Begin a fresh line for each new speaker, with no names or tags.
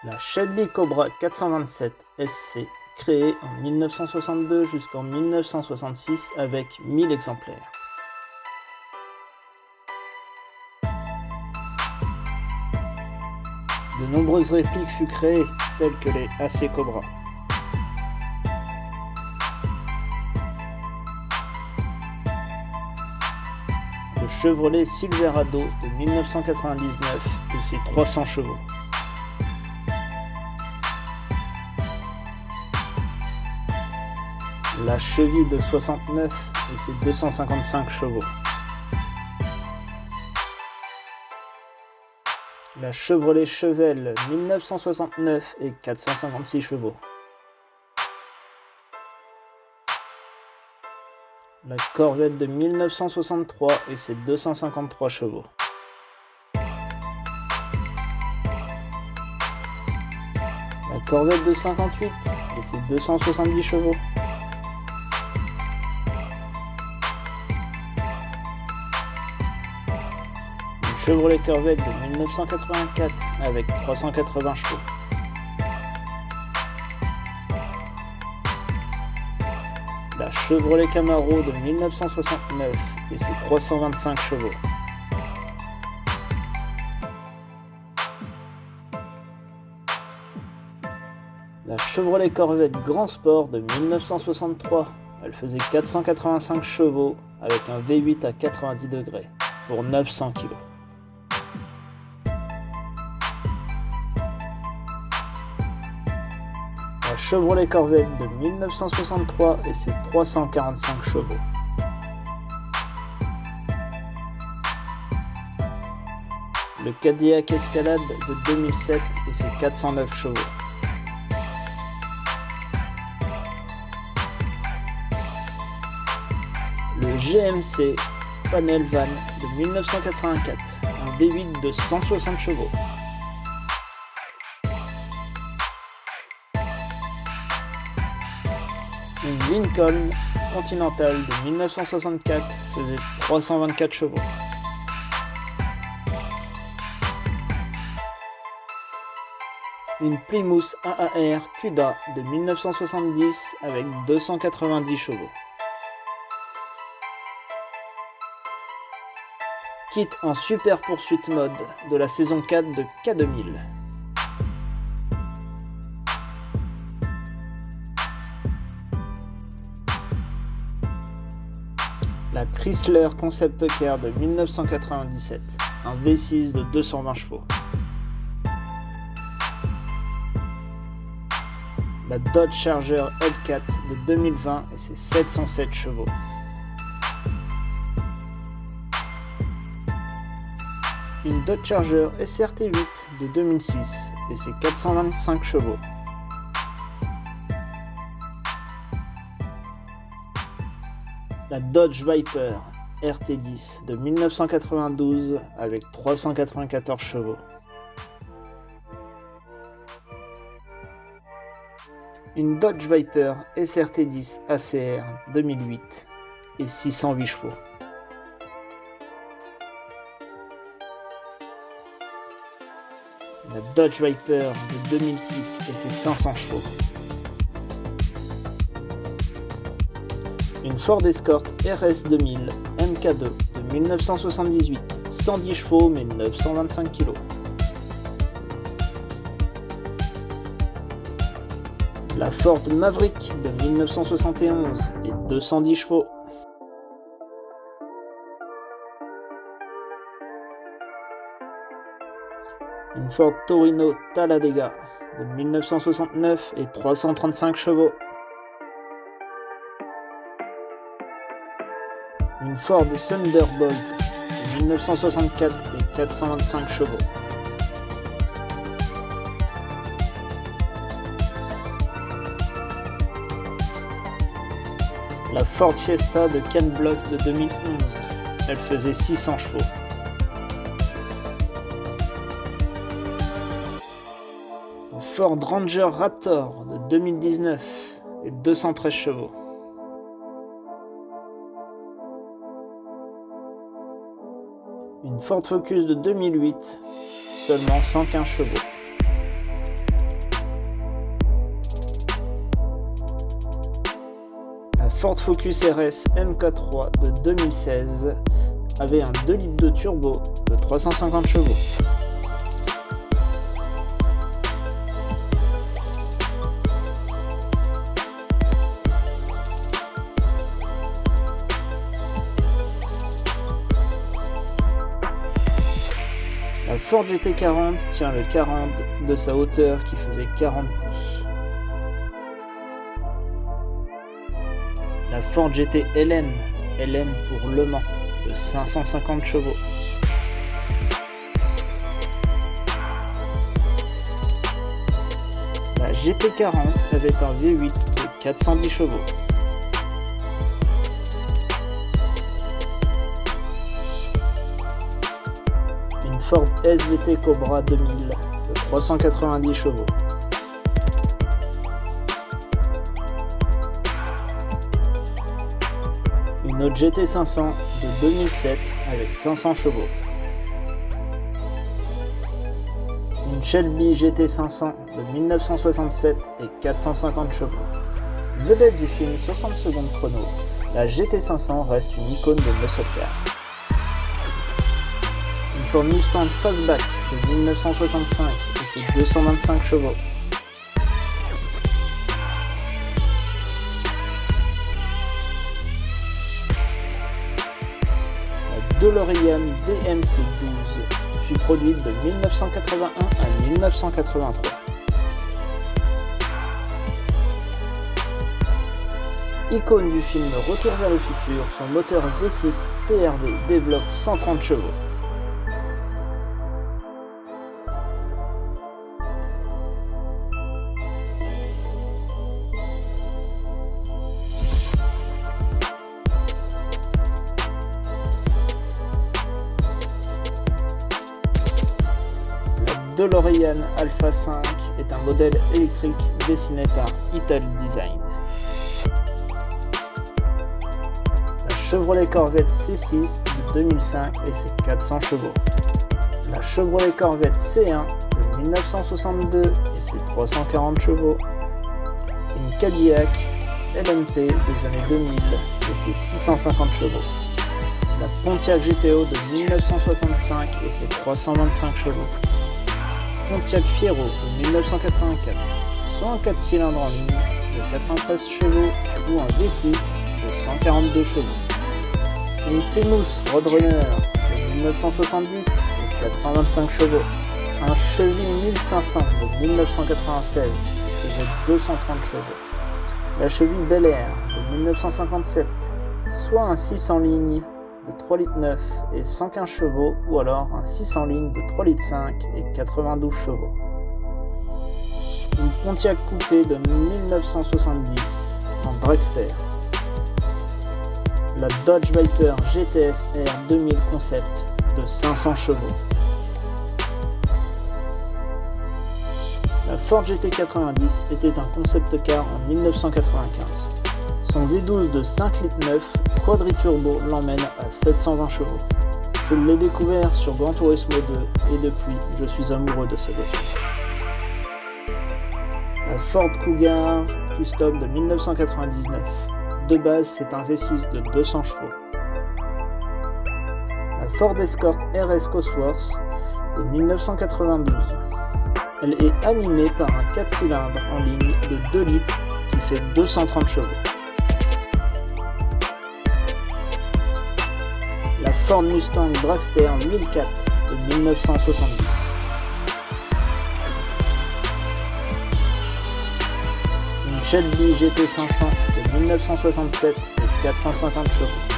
La Shelby Cobra 427 SC, créée en 1962 jusqu'en 1966 avec 1000 exemplaires. De nombreuses répliques furent créées, telles que les AC Cobra. Le Chevrolet Silverado de 1999 et ses 300 chevaux. La Chevy de 69 et ses 255 chevaux. La Chevrolet Chevelle 1969 et 456 chevaux. La Corvette de 1963 et ses 253 chevaux. La Corvette de 58 et ses 270 chevaux. Le Chevrolet Corvette de 1984 avec 380 chevaux. La Chevrolet Camaro de 1969 et ses 325 chevaux. La Chevrolet Corvette Grand Sport de 1963, elle faisait 485 chevaux avec un V8 à 90 degrés pour 900 kg. La Chevrolet Corvette de 1963 et ses 345 chevaux. Le Cadillac Escalade de 2007 et ses 409 chevaux. Le GMC Panel Van de 1984, un V8 de 160 chevaux. Une Lincoln Continental de 1964 faisait 324 chevaux. Une Plymouth AAR Cuda de 1970 avec 290 chevaux. Kit en super poursuite mode de la saison 4 de K2000. La Chrysler Concept Car de 1997, un V6 de 220 chevaux. La Dodge Charger Hellcat de 2020 et ses 707 chevaux. Une Dodge Charger SRT8 de 2006 et ses 425 chevaux. La Dodge Viper RT10 de 1992 avec 394 chevaux. Une Dodge Viper SRT10 ACR 2008 et 608 chevaux. La Dodge Viper de 2006 et ses 500 chevaux. Une Ford Escort RS 2000 MK2 de 1978, 110 chevaux mais 925 kg. La Ford Maverick de 1971 et 210 chevaux. Une Ford Torino Talladega de 1969 et 335 chevaux. Une Ford Thunderbolt de 1964 et 425 chevaux. La Ford Fiesta de Ken Block de 2011, elle faisait 600 chevaux. Une Ford Ranger Raptor de 2019 et 213 chevaux. Une Ford Focus de 2008, seulement 115 chevaux. Ford Focus RS MK3 de 2016 avait un 2 litres de turbo de 350 chevaux. La Ford GT40 tient le 40 de sa hauteur qui faisait 40 pouces. La Ford GT LM pour Le Mans, de 550 chevaux. La GT40 avait un V8 de 410 chevaux. Une Ford SVT Cobra 2000 de 390 chevaux. Une autre GT500 de 2007 avec 500 chevaux. Une Shelby GT500 de 1967 et 450 chevaux. Vedette du film 60 secondes chrono, la GT500 reste une icône de muscle car. Une Ford Mustang Fastback de 1965 et ses 225 chevaux. La DeLorean DMC-12 fut produite de 1981 à 1983. Icône du film Retour vers le futur, son moteur V6 PRV développe 130 chevaux. La DeLorean Alpha 5 est un modèle électrique dessiné par Italy Design. La Chevrolet Corvette C6 de 2005 et ses 400 chevaux. La Chevrolet Corvette C1 de 1962 et ses 340 chevaux. Une Cadillac LMP des années 2000 et ses 650 chevaux. La Pontiac GTO de 1965 et ses 325 chevaux. Pontiac Fiero de 1984, soit un 4 cylindres en ligne de 93 chevaux ou un V6 de 142 chevaux. Une Primus Roadrunner de 1970 et 425 chevaux. Un Chevy 1500 de 1996 qui faisait 230 chevaux. La Chevy Bel Air de 1957, soit un 6 en ligne de 3,9 litres et 115 chevaux ou alors un 6 en ligne de 3,5 litres et 92 chevaux. Une Pontiac coupée de 1970 en dragster. La Dodge Viper GTS R 2000 Concept de 500 chevaux. La Ford GT90 était un concept car en 1995. Son V12 de 5,9 litres quadriturbo l'emmène à 720 chevaux. Je l'ai découvert sur Gran Turismo 2 et depuis, je suis amoureux de cette voiture. La Ford Cougar Custom de 1999. De base, c'est un V6 de 200 chevaux. La Ford Escort RS Cosworth de 1992. Elle est animée par un 4 cylindres en ligne de 2 litres qui fait 230 chevaux. La Ford Mustang Dragster 1004 de 1970. Une Shelby GT500 de 1967 et 450 chevaux.